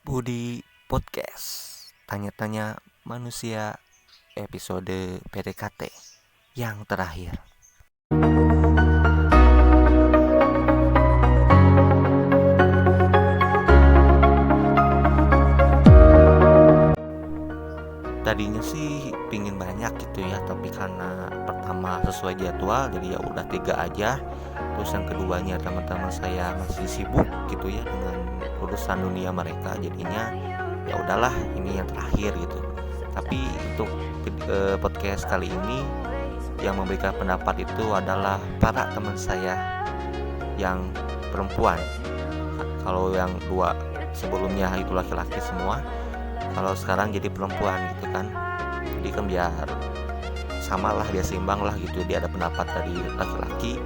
Budi Podcast. Tanya-tanya manusia episode PDKT yang terakhir. Tadinya sih pingin banyak gitu ya, tapi karena pertama sesuai jadwal jadi ya udah 3 aja. Terus yang keduanya teman-teman saya masih sibuk gitu ya dengan urusan dunia mereka, jadinya ya udahlah ini yang terakhir gitu. Tapi untuk podcast kali ini yang memberikan pendapat itu adalah para teman saya yang perempuan. Kalau yang dua sebelumnya itu laki-laki semua, kalau sekarang jadi perempuan gitu kan. Jadi kan biar sama lah, biar seimbang lah gitu. Dia ada pendapat dari laki-laki,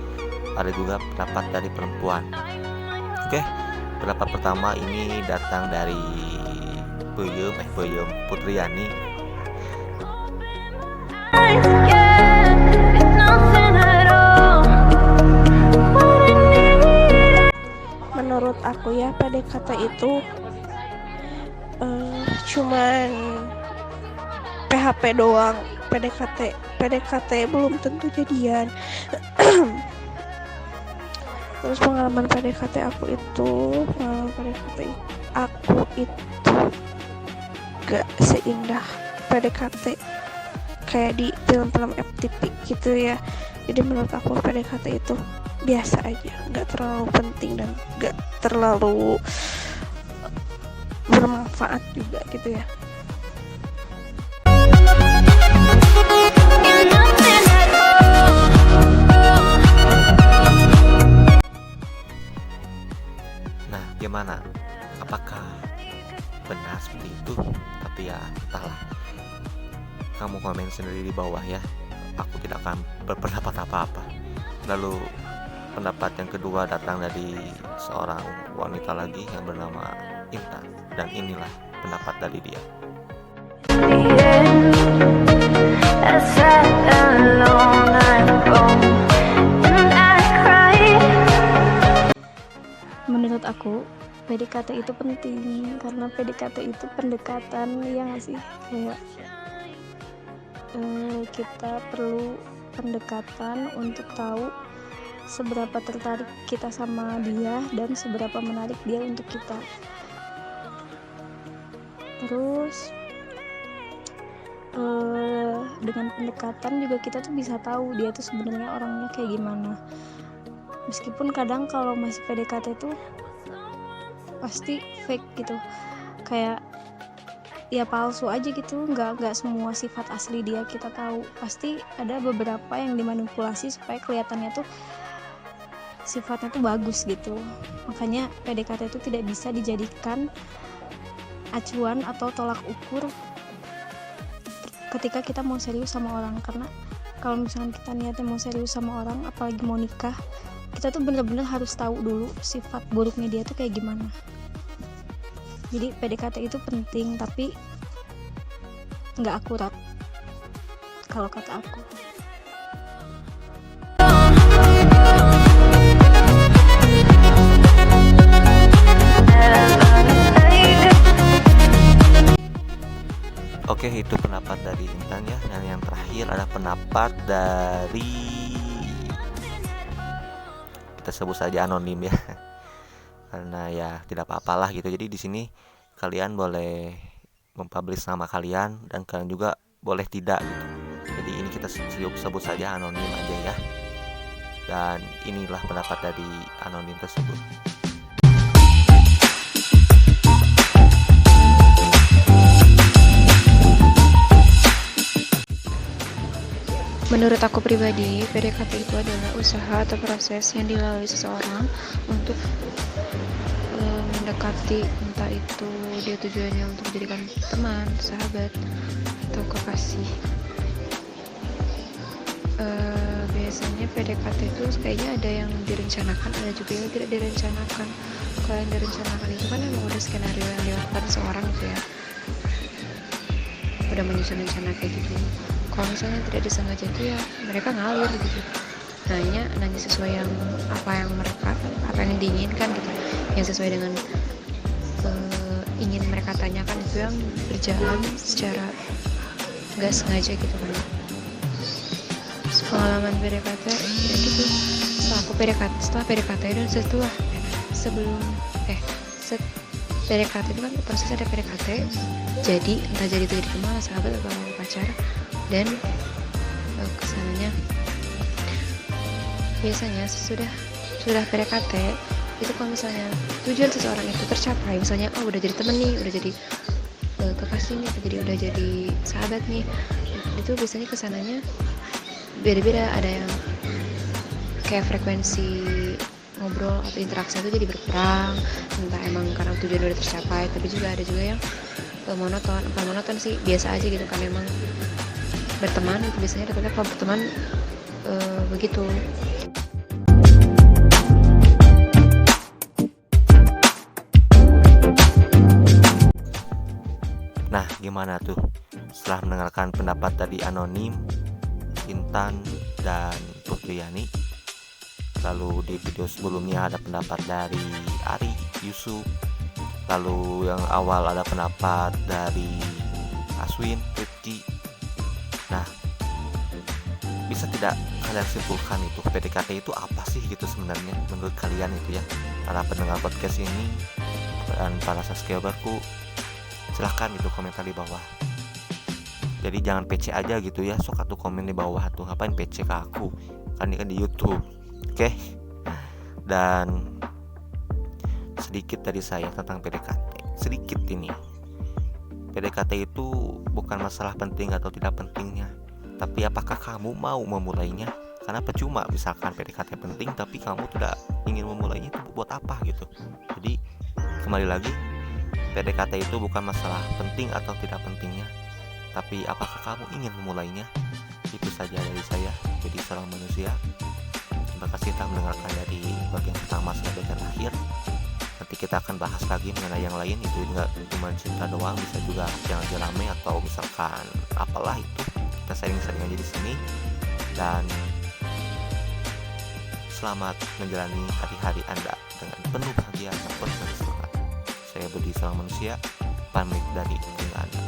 ada juga pendapat dari perempuan. Oke, pendapat pertama ini datang dari Peyem Putriani. Menurut aku ya, PDKT itu cuman PHP doang. PDKT belum tentu jadian. Terus pengalaman PDKT aku itu gak seindah PDKT kayak di film-film FTV gitu ya. Jadi menurut aku PDKT itu biasa aja, gak terlalu penting dan gak terlalu bermanfaat juga gitu ya. Nah, gimana? Apakah benar seperti itu? Tapi ya entahlah. Kamu komen sendiri di bawah ya. Aku tidak akan berpendapat apa-apa. Lalu pendapat yang kedua datang dari seorang wanita lagi yang bernama Intan, dan inilah pendapat dari dia. Menurut aku PDKT itu penting karena PDKT itu pendekatan yang sih kayak kita perlu pendekatan untuk tahu seberapa tertarik kita sama dia dan seberapa menarik dia untuk kita. Terus dengan pendekatan juga kita tuh bisa tahu dia tuh sebenarnya orangnya kayak gimana. Meskipun kadang kalau masih PDKT tuh pasti fake gitu, kayak ya palsu aja gitu, nggak semua sifat asli dia kita tahu. Pasti ada beberapa yang dimanipulasi supaya kelihatannya tuh sifatnya tuh bagus gitu. Makanya PDKT itu tidak bisa dijadikan acuan atau tolak ukur ketika kita mau serius sama orang. Karena kalau misalkan kita niatnya mau serius sama orang, apalagi mau nikah, kita tuh bener-bener harus tahu dulu sifat buruknya dia tuh kayak gimana. Jadi PDKT itu penting tapi nggak akurat kalau kata aku. Oke, itu pendapat dari Intan ya. Dan yang terakhir ada pendapat dari, kita sebut saja anonim ya. Karena ya tidak apa-apalah gitu. Jadi di sini kalian boleh mempublish nama kalian dan kalian juga boleh tidak gitu. Jadi ini kita sebut saja anonim aja ya. Dan inilah pendapat dari anonim tersebut. Menurut aku pribadi, PDKT itu adalah usaha atau proses yang dilalui seseorang untuk mendekati, entah itu dia tujuannya untuk menjadikan teman, sahabat, atau kekasih. Biasanya PDKT itu kayaknya ada yang direncanakan, ada juga yang tidak direncanakan. Kalau yang direncanakan itu kan memang udah skenario yang dilakukan seorang gitu ya, udah menyusun rencana kayak gitu. Kalau misalnya tidak disengaja itu ya mereka ngalir gitu, nanya sesuai yang apa yang diinginkan gitu, yang sesuai dengan ingin mereka tanyakan itu yang berjalan secara nggak sengaja gitu kan. Pengalaman PDKT ya gitu, setelah PDKT dan sebelum PDKT itu kan proses ada PDKT, jadi entah jadi itu jadi kenal sahabat atau pacar, dan kesananya biasanya sudah PDKT itu kalau misalnya tujuan seseorang itu tercapai, misalnya udah jadi temen nih, udah jadi kekasih nih, udah jadi sahabat nih, itu biasanya kesananya beda-beda. Ada yang kayak frekuensi ngobrol atau interaksi itu jadi berkurang, entah emang karena tujuan udah tercapai, tapi ada juga yang bukan monoton sih, biasa aja gitu kan. Emang berteman itu biasanya rata-rata kalau berteman begitu. Nah, gimana tuh setelah mendengarkan pendapat dari Anonim, Intan, dan Putriani? Lalu di video sebelumnya ada pendapat dari Ari, Yusuf. Lalu yang awal ada pendapat dari Aswin, Rifki. Nah, bisa tidak kalian simpulkan itu PDKT itu apa sih gitu sebenarnya menurut kalian itu ya, para pendengar podcast ini dan para subscriberku? Silahkan itu komentar di bawah. Jadi jangan PC aja gitu ya, sok atuh komen di bawah tuh, ngapain PC ke aku, kan ini kan di YouTube. Oke. Dan sedikit dari saya tentang PDKT, sedikit ini. PDKT itu bukan masalah penting atau tidak pentingnya, tapi apakah kamu mau memulainya? Karena percuma misalkan PDKT penting tapi kamu tidak ingin memulainya, itu buat apa gitu. Jadi kembali lagi, PDKT itu bukan masalah penting atau tidak pentingnya, tapi apakah kamu ingin memulainya? Itu saja dari saya, jadi seorang manusia. Terima kasih telah mendengarkan dari bagian pertama sampai bagian akhir. Nanti kita akan bahas lagi mengenai yang lain, itu nggak cuma cinta doang, bisa juga yang lagi rame atau misalkan apalah itu. Kita sharing-sharing aja di sini. Dan selamat menjalani hari-hari Anda dengan penuh bahagia dan penuh semangat. Saya Budi, seorang manusia, pamit dari telinga Anda.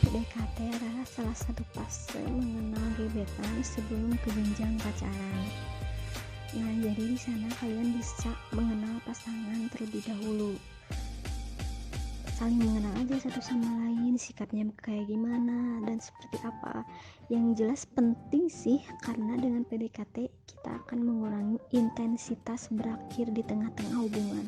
PDKT adalah salah satu fase mengenal gebetan sebelum ke jenjang pacaran. Nah, jadi di sana kalian bisa mengenal pasangan terlebih dahulu. Saling mengenal aja satu sama lain, sikapnya kayak gimana dan seperti apa. Yang jelas penting sih, karena dengan PDKT kita akan mengurangi intensitas berakhir di tengah-tengah hubungan.